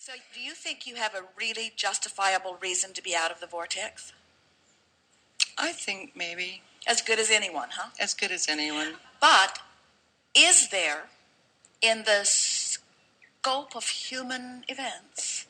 So do you think you have a really justifiable reason to be out of the vortex? I think maybe. As good as anyone, huh? As good as anyone. But is there, in the scope of human events,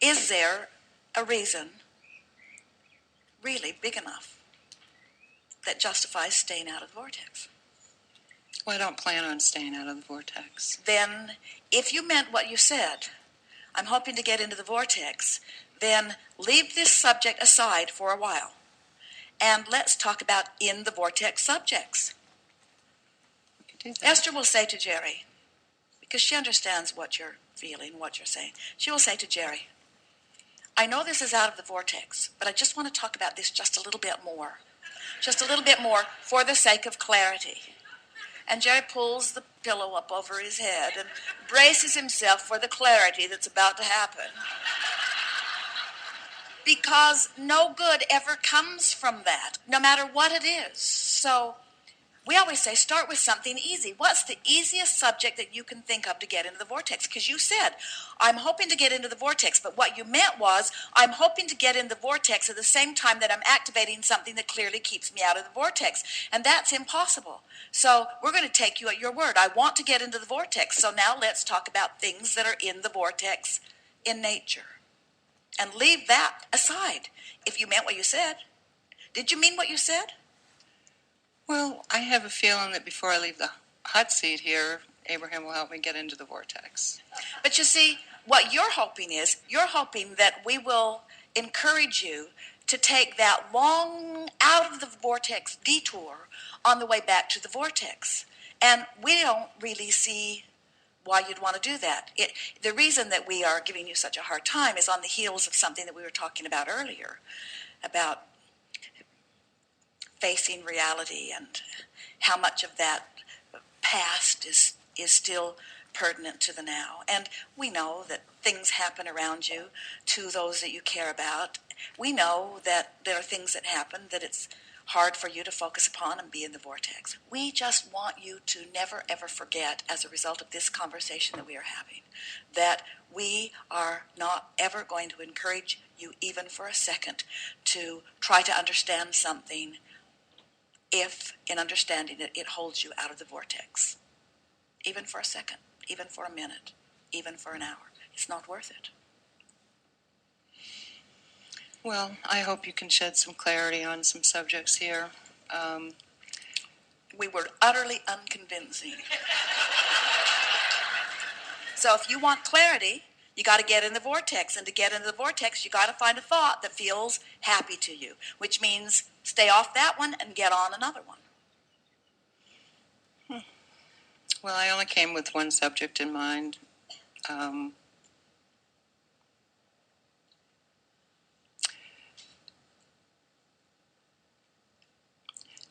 is there a reason really big enough that justifies staying out of the vortex? Well, I don't plan on staying out of the vortex. Then, if you meant what you said, I'm hoping to get into the vortex, then leave this subject aside for a while. And let's talk about in the vortex subjects. We could do that. Esther will say to Jerry, because she understands what you're feeling, what you're saying, she will say to Jerry, I know this is out of the vortex, but I just want to talk about this just a little bit more. Just a little bit more for the sake of clarity. And Jerry pulls the pillow up over his head and braces himself for the clarity that's about to happen. Because no good ever comes from that, no matter what it is. So we always say start with something easy. What's the easiest subject that you can think of to get into the vortex? Because you said, I'm hoping to get into the vortex, but what you meant was, I'm hoping to get in the vortex at the same time that I'm activating something that clearly keeps me out of the vortex. And that's impossible. So we're going to take you at your word. I want to get into the vortex. So now let's talk about things that are in the vortex in nature. And leave that aside if you meant what you said. Did you mean what you said? Well, I have a feeling that before I leave the hot seat here, Abraham will help me get into the vortex. But you see, what you're hoping that we will encourage you to take that long out of the vortex detour on the way back to the vortex. And we don't really see why you'd want to do that. The reason that we are giving you such a hard time is on the heels of something that we were talking about earlier, about facing reality and how much of that past is still pertinent to the now. And we know that things happen around you to those that you care about. We know that there are things that happen that it's hard for you to focus upon and be in the vortex. We just want you to never ever forget, as a result of this conversation that we are having, that we are not ever going to encourage you even for a second to try to understand something if, in understanding it, it holds you out of the vortex. Even for a second, even for a minute, even for an hour. It's not worth it. Well, I hope you can shed some clarity on some subjects here. We were utterly unconvincing. So if you want clarity, you got to get in the vortex. And to get into the vortex, you got to find a thought that feels happy to you, which means stay off that one and get on another one. Well, I only came with one subject in mind.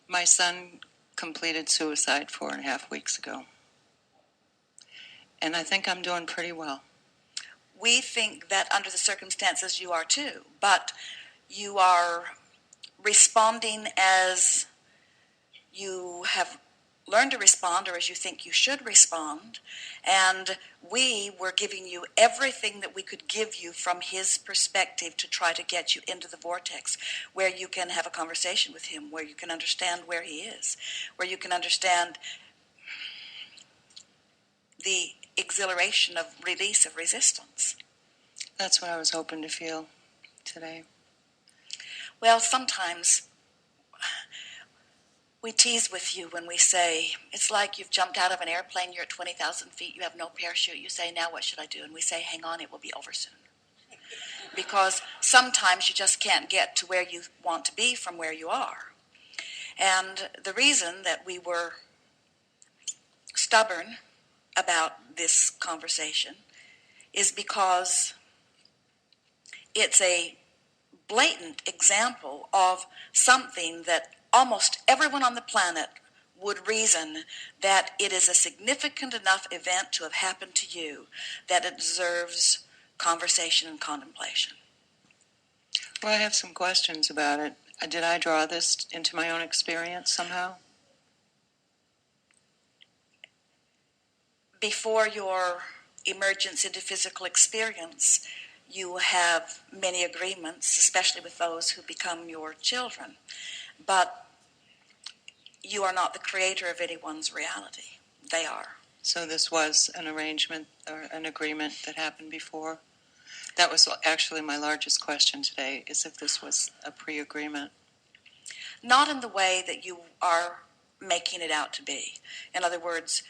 My son completed suicide 4.5 weeks ago. And I think I'm doing pretty well. We think that under the circumstances you are too, but you are responding as you have learned to respond, or as you think you should respond, and we were giving you everything that we could give you from his perspective to try to get you into the vortex, where you can have a conversation with him, where you can understand where he is, where you can understand the exhilaration of release of resistance. That's what I was hoping to feel today. Well, sometimes we tease with you when we say, it's like you've jumped out of an airplane, you're at 20,000 feet, you have no parachute, you say, now what should I do? And we say, hang on, it will be over soon. Because sometimes you just can't get to where you want to be from where you are. And the reason that we were stubborn about this conversation is because it's a blatant example of something that almost everyone on the planet would reason that it is a significant enough event to have happened to you that it deserves conversation and contemplation. Well, I have some questions about it. Did I draw this into my own experience somehow? Before your emergence into physical experience, you have many agreements, especially with those who become your children. But you are not the creator of anyone's reality. They are. So this was an arrangement or an agreement that happened before? That was actually my largest question today, is if this was a pre-agreement. Not in the way that you are making it out to be. In other words,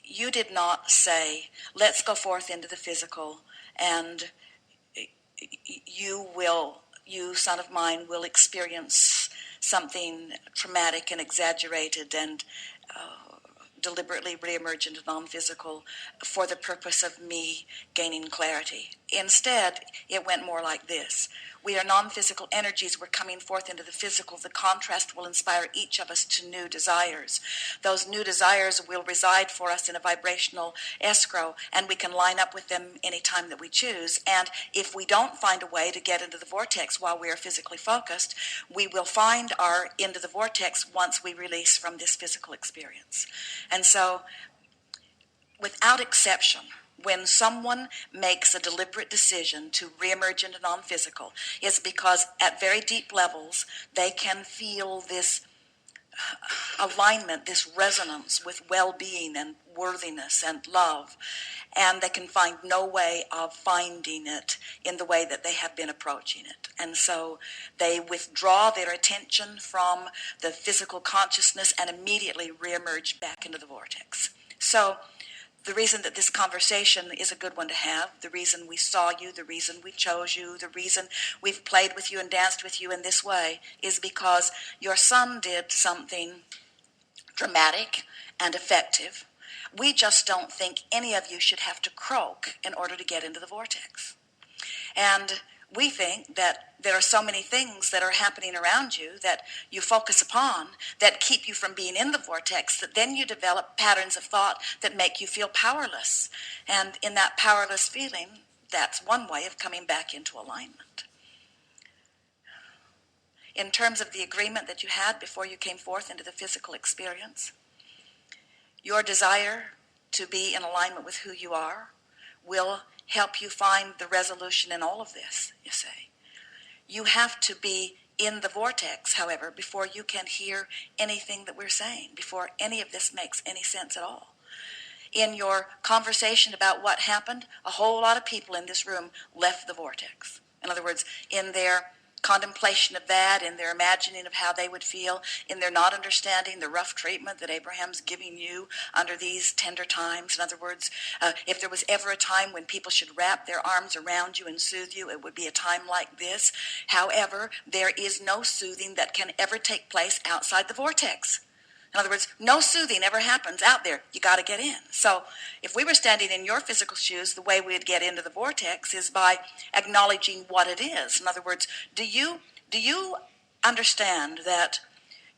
you did not say, let's go forth into the physical, and you, son of mine, will experience something traumatic and exaggerated and deliberately reemerge into non-physical for the purpose of me gaining clarity. Instead, it went more like this. We are non-physical energies. We're coming forth into the physical. The contrast will inspire each of us to new desires. Those new desires will reside for us in a vibrational escrow, and we can line up with them any time that we choose. And if we don't find a way to get into the vortex while we are physically focused, we will find our into the vortex once we release from this physical experience. And so, without exception, when someone makes a deliberate decision to reemerge into non-physical, it's because at very deep levels they can feel this alignment, this resonance with well-being and worthiness and love, and they can find no way of finding it in the way that they have been approaching it. And so they withdraw their attention from the physical consciousness and immediately reemerge back into the vortex. So the reason that this conversation is a good one to have, the reason we saw you, the reason we chose you, the reason we've played with you and danced with you in this way is because your son did something dramatic and effective. We just don't think any of you should have to croak in order to get into the vortex. And we think that there are so many things that are happening around you that you focus upon that keep you from being in the vortex, that then you develop patterns of thought that make you feel powerless. And in that powerless feeling, that's one way of coming back into alignment. In terms of the agreement that you had before you came forth into the physical experience, your desire to be in alignment with who you are will help you find the resolution in all of this, you say. You have to be in the vortex, however, before you can hear anything that we're saying, before any of this makes any sense at all. In your conversation about what happened, a whole lot of people in this room left the vortex. In other words, in their contemplation of that, in their imagining of how they would feel, in their not understanding the rough treatment that Abraham's giving you under these tender times. In other words, if there was ever a time when people should wrap their arms around you and soothe you, it would be a time like this. However, there is no soothing that can ever take place outside the vortex. In other words, no soothing ever happens out there. You got to get in. So if we were standing in your physical shoes, the way we'd get into the vortex is by acknowledging what it is. In other words, do you understand that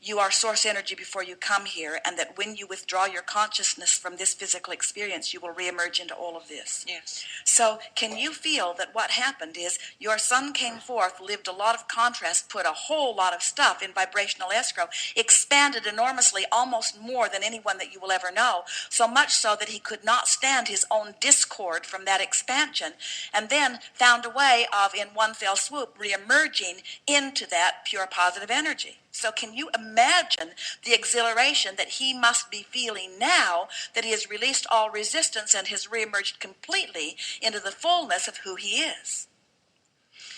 you are source energy before you come here, and that when you withdraw your consciousness from this physical experience, you will reemerge into all of this? Yes. So can you feel that what happened is your son came forth, lived a lot of contrast, put a whole lot of stuff in vibrational escrow, expanded enormously, almost more than anyone that you will ever know, so much so that he could not stand his own discord from that expansion, and then found a way of, in one fell swoop, reemerging into that pure positive energy. So can you imagine the exhilaration that he must be feeling now that he has released all resistance and has reemerged completely into the fullness of who he is?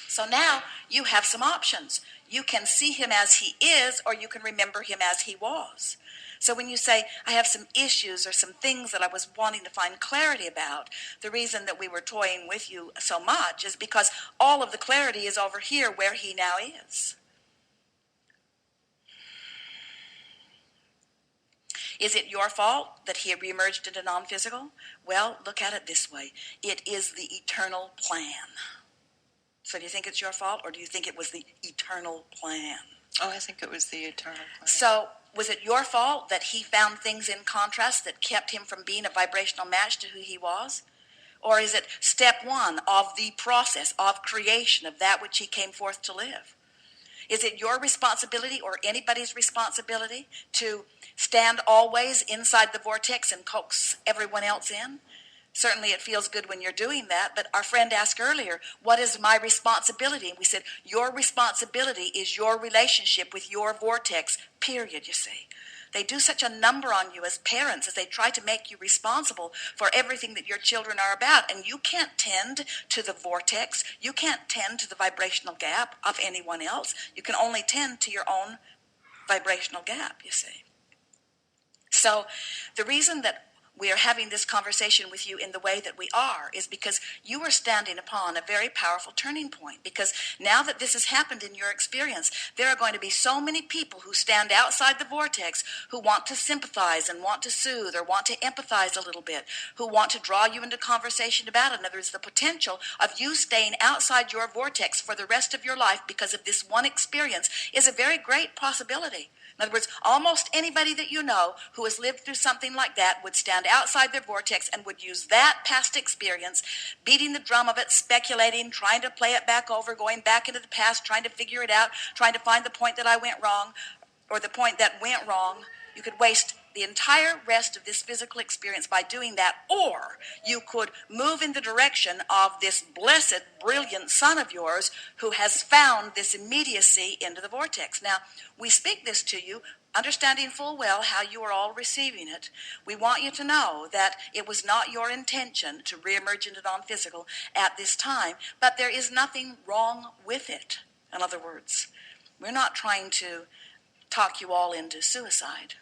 So now you have some options. You can see him as he is, or you can remember him as he was. So when you say, I have some issues or some things that I was wanting to find clarity about, the reason that we were toying with you so much is because all of the clarity is over here where he now is. Is it your fault that he reemerged into non-physical? Well, look at it this way. It is the eternal plan. So do you think it's your fault, or do you think it was the eternal plan? Oh, I think it was the eternal plan. So was it your fault that he found things in contrast that kept him from being a vibrational match to who he was? Or is it step one of the process of creation of that which he came forth to live? Is it your responsibility or anybody's responsibility to stand always inside the vortex and coax everyone else in? Certainly it feels good when you're doing that, but our friend asked earlier, what is my responsibility? And we said, your responsibility is your relationship with your vortex, period, you see. They do such a number on you as parents as they try to make you responsible for everything that your children are about. And you can't tend to the vortex. You can't tend to the vibrational gap of anyone else. You can only tend to your own vibrational gap, you see. So the reason that we are having this conversation with you in the way that we are is because you are standing upon a very powerful turning point. Because now that this has happened in your experience, there are going to be so many people who stand outside the vortex who want to sympathize and want to soothe or want to empathize a little bit, who want to draw you into conversation about it. In other words, the potential of you staying outside your vortex for the rest of your life because of this one experience is a very great possibility. In other words, almost anybody that you know who has lived through something like that would stand outside their vortex and would use that past experience, beating the drum of it, speculating, trying to play it back over, going back into the past, trying to figure it out, trying to find the point that I went wrong or the point that went wrong. You could waste the entire rest of this physical experience by doing that, or you could move in the direction of this blessed, brilliant son of yours who has found this immediacy into the vortex. Now, we speak this to you, understanding full well how you are all receiving it. We want you to know that it was not your intention to reemerge into non-physical at this time, but there is nothing wrong with it. In other words, we're not trying to talk you all into suicide,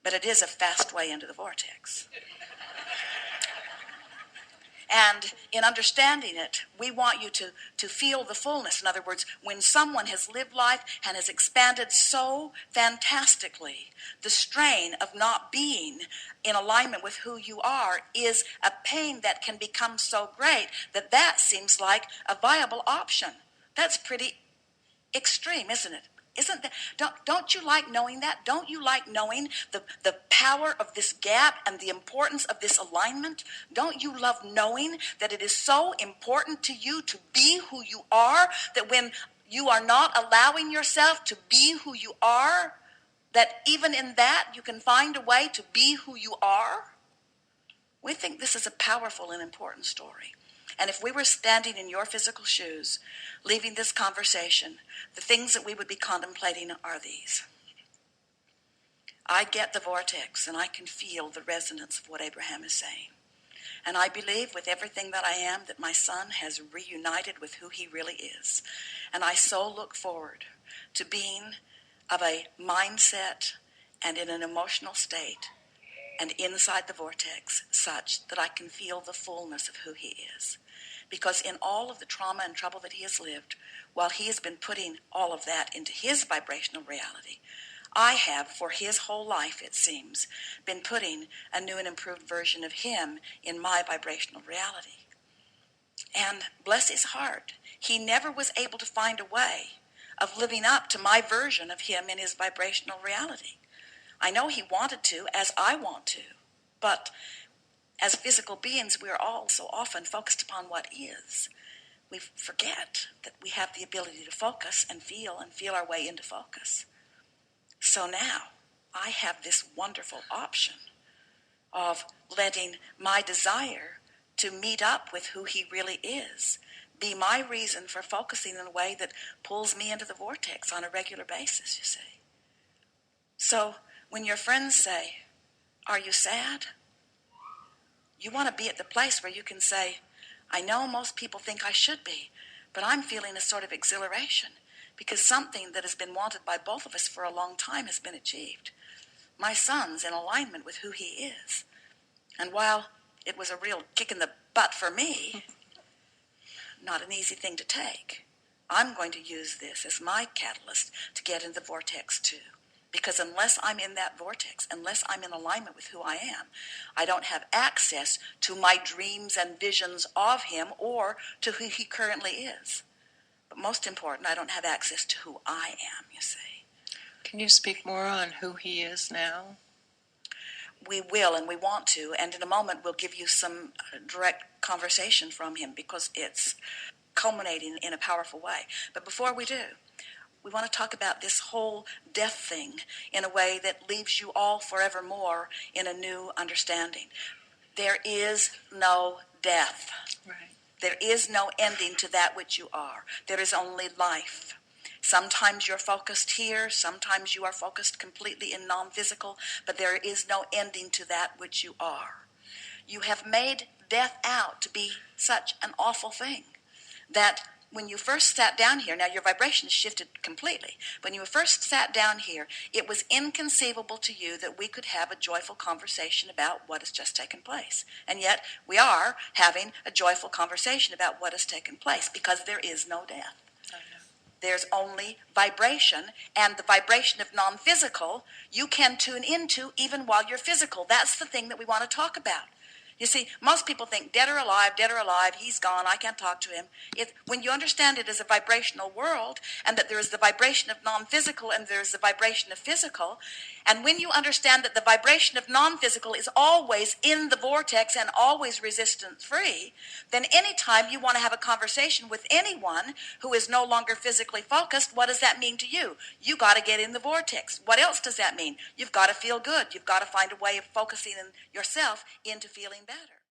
but it is a fast way into the vortex. And in understanding it, we want you to feel the fullness. In other words, when someone has lived life and has expanded so fantastically, the strain of not being in alignment with who you are is a pain that can become so great that that seems like a viable option. That's pretty extreme, isn't it? Isn't that, don't you like knowing that? Don't you like knowing the power of this gap and the importance of this alignment? Don't you love knowing that it is so important to you to be who you are, that when you are not allowing yourself to be who you are, that even in that you can find a way to be who you are? We think this is a powerful and important story. And if we were standing in your physical shoes, leaving this conversation, the things that we would be contemplating are these. I get the vortex and I can feel the resonance of what Abraham is saying. And I believe with everything that I am that my son has reunited with who he really is. And I so look forward to being of a mindset and in an emotional state and inside the vortex such that I can feel the fullness of who he is. Because in all of the trauma and trouble that he has lived, while he has been putting all of that into his vibrational reality, I have, for his whole life, it seems, been putting a new and improved version of him in my vibrational reality. And bless his heart, he never was able to find a way of living up to my version of him in his vibrational reality. I know he wanted to, as I want to, but as physical beings, we are all so often focused upon what is. We forget that we have the ability to focus and feel our way into focus. So now I have this wonderful option of letting my desire to meet up with who he really is be my reason for focusing in a way that pulls me into the vortex on a regular basis, you see. So when your friends say, "Are you sad?" you want to be at the place where you can say, "I know most people think I should be, but I'm feeling a sort of exhilaration because something that has been wanted by both of us for a long time has been achieved. My son's in alignment with who he is. And while it was a real kick in the butt for me, not an easy thing to take, I'm going to use this as my catalyst to get in the vortex too. Because unless I'm in that vortex, unless I'm in alignment with who I am, I don't have access to my dreams and visions of him or to who he currently is. But most important, I don't have access to who I am, you see." Can you speak more on who he is now? We will, and we want to, and in a moment we'll give you some direct conversation from him because it's culminating in a powerful way. But before we do, we want to talk about this whole death thing in a way that leaves you all forevermore in a new understanding. There is no death. Right. There is no ending to that which you are. There is only life. Sometimes you're focused here, sometimes you are focused completely in non-physical, but there is no ending to that which you are. You have made death out to be such an awful thing that when you first sat down here, now your vibration has shifted completely. When you first sat down here, it was inconceivable to you that we could have a joyful conversation about what has just taken place. And yet we are having a joyful conversation about what has taken place because there is no death. There's only vibration, and the vibration of non-physical you can tune into even while you're physical. That's the thing that we want to talk about. You see, most people think dead or alive, he's gone, I can't talk to him. When you understand it as a vibrational world, and that there is the vibration of non-physical and there is the vibration of physical, and when you understand that the vibration of non-physical is always in the vortex and always resistance-free, then anytime you want to have a conversation with anyone who is no longer physically focused, what does that mean to you? You got to get in the vortex. What else does that mean? You've got to feel good. You've got to find a way of focusing yourself into feeling better.